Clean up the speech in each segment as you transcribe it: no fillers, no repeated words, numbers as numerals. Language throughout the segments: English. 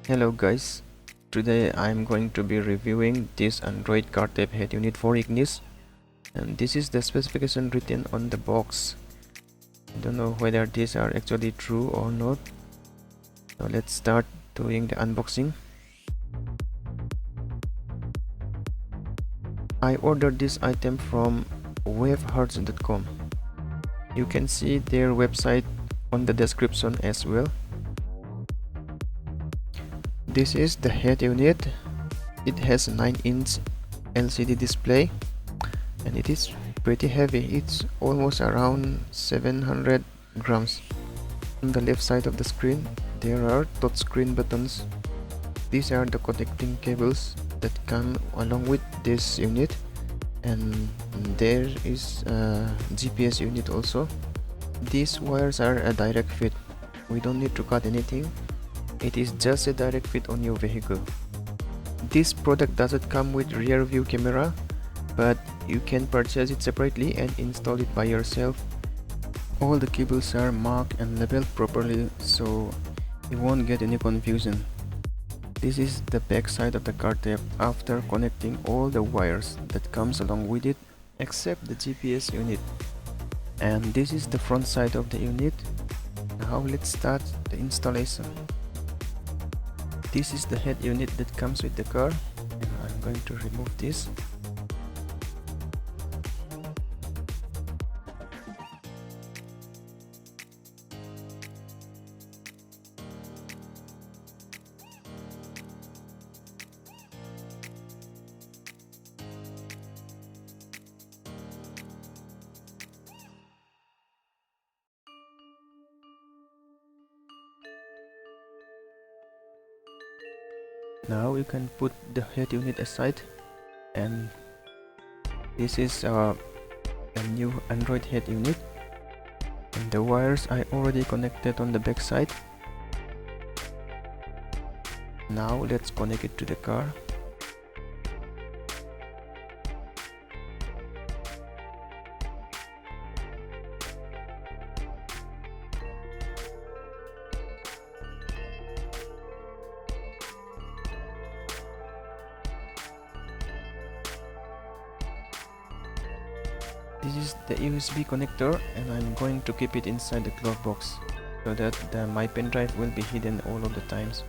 Hello guys, today I'm going to be reviewing this Android card type head unit for Ignis, and this is the specification written on the box. I don't know whether these are actually true or not, so let's start doing the unboxing. I ordered this item from webhearts.com. You can see their website on the description as well. This is the head unit. It has a 9-inch LCD display and it is pretty heavy. It's almost around 700 grams. On the left side of the screen there are touchscreen buttons. These are the connecting cables that come along with this unit, and there is a GPS unit also. These wires are a direct fit. We don't need to cut anything. It is just a direct fit on your vehicle. This product doesn't come with rear view camera, but you can purchase it separately and install it by yourself. All the cables are marked and labeled properly, so you won't get any confusion. This is the back side of the card tab after connecting all the wires that comes along with it except the GPS unit. And this is the front side of the unit. Now let's start the installation. This is the head unit that comes with the car, and I'm going to remove this. Now you can put the head unit aside, and this is a new Android head unit, and the wires I already connected on the back side. Now let's connect it to the car. This is the USB connector, and I'm going to keep it inside the glove box so that my pen drive will be hidden all of the times.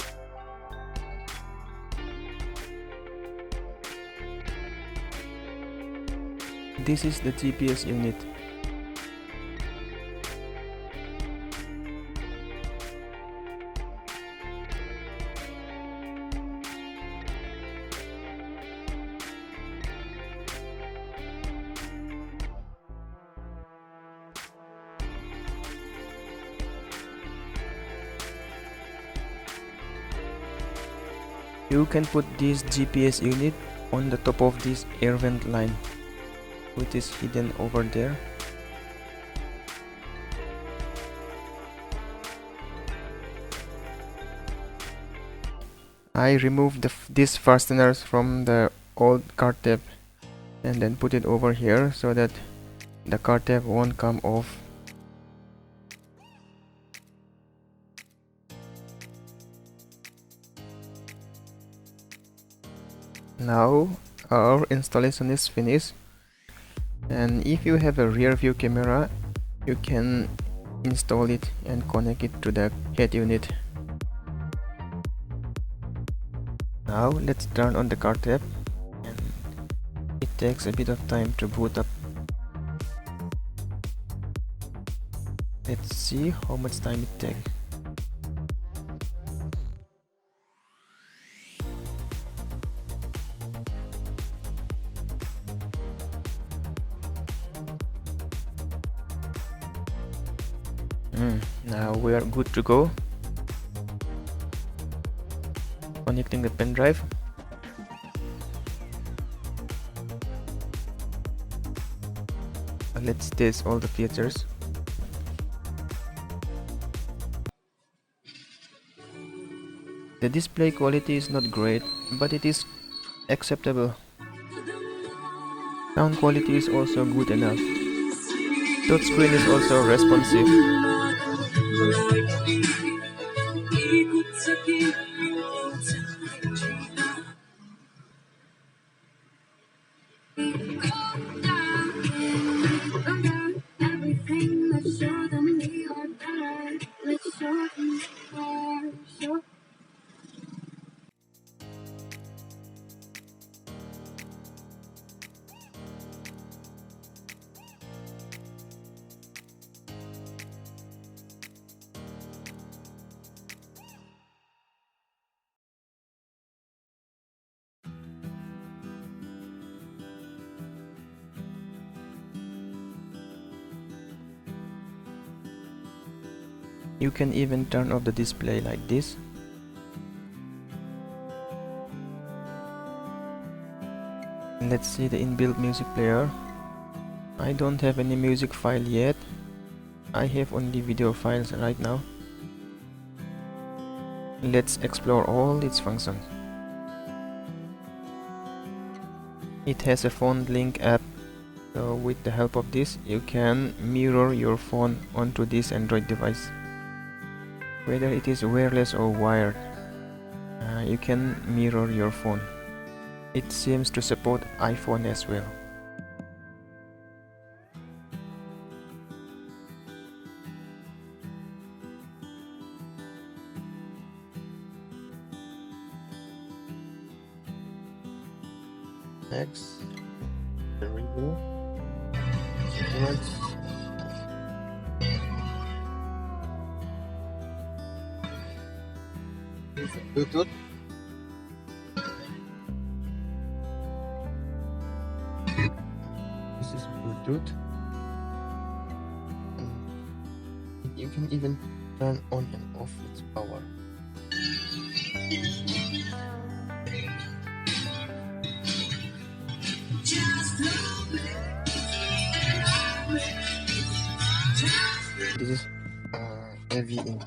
This is the GPS unit. You can put this GPS unit on the top of this air vent line, which is hidden over there. I removed these fasteners from the old card tab and then put it over here so that the card tab won't come off. Now our installation is finished, and if you have a rear view camera you can install it and connect it to the head unit. Now let's turn on the card tab, and it takes a bit of time to boot up. Let's see how much time it takes. Now we are good to go. Connecting the pen drive. Let's test all the features. The display quality is not great, but it is acceptable. Sound quality is also good enough. Touchscreen is also responsive. You can even turn off the display like this. Let's see the inbuilt music player. I don't have any music file yet. I have only video files right now. Let's explore all its functions. It has a phone link app, so with the help of this you can mirror your phone onto this Android device. Whether it is wireless or wired, you can mirror your phone. It seems to support iPhone as well. Next, the review. Bluetooth. This is Bluetooth. You can even turn on and off its power. This is heavy in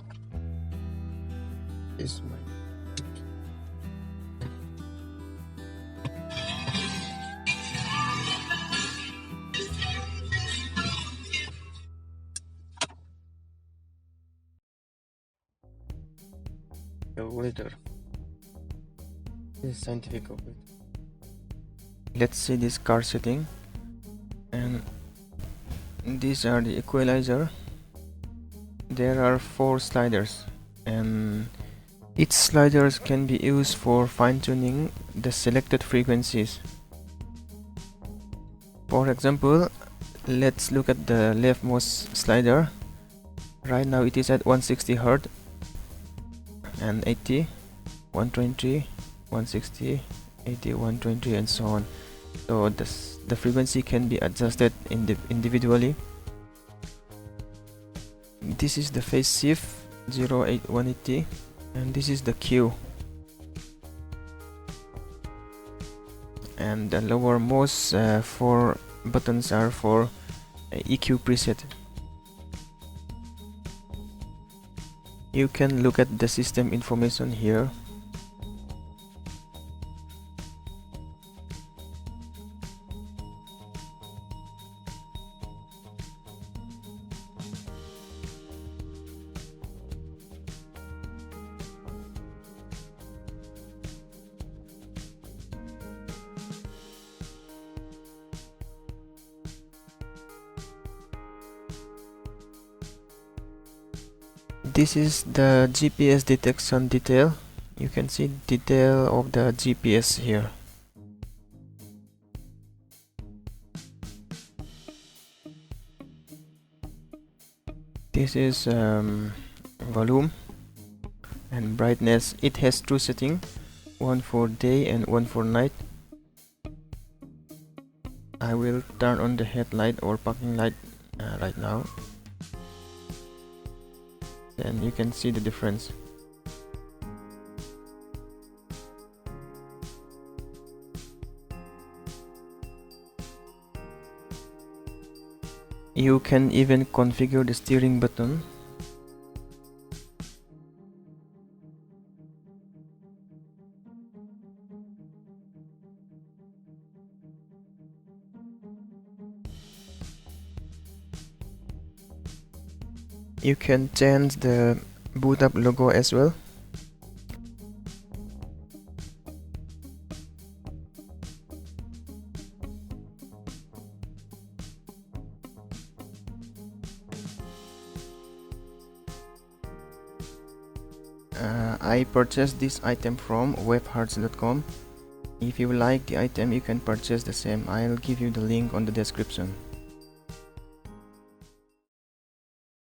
this mic. The welder. This is scientific of it. Let's see this car setting, and these are the equalizer. There are 4 sliders, and each sliders can be used for fine-tuning the selected frequencies. For example, let's look at the leftmost slider. Right now it is at 160 Hz and 80, 120, 160, 80, 120, and so on. So the frequency can be adjusted individually. This is the phase shift 180, and this is the Q, and the lowermost 4 buttons are for EQ preset. You can look at the system information here. This is the GPS detection detail. You can see detail of the GPS here. This is volume and brightness. It has 2 settings, one for day and one for night. I will turn on the headlight or parking light right now. Then you can see the difference. You can even configure the steering button. You can change the boot up logo as well. I purchased this item from webhearts.com. If you like the item, you can purchase the same. I'll give you the link on the description.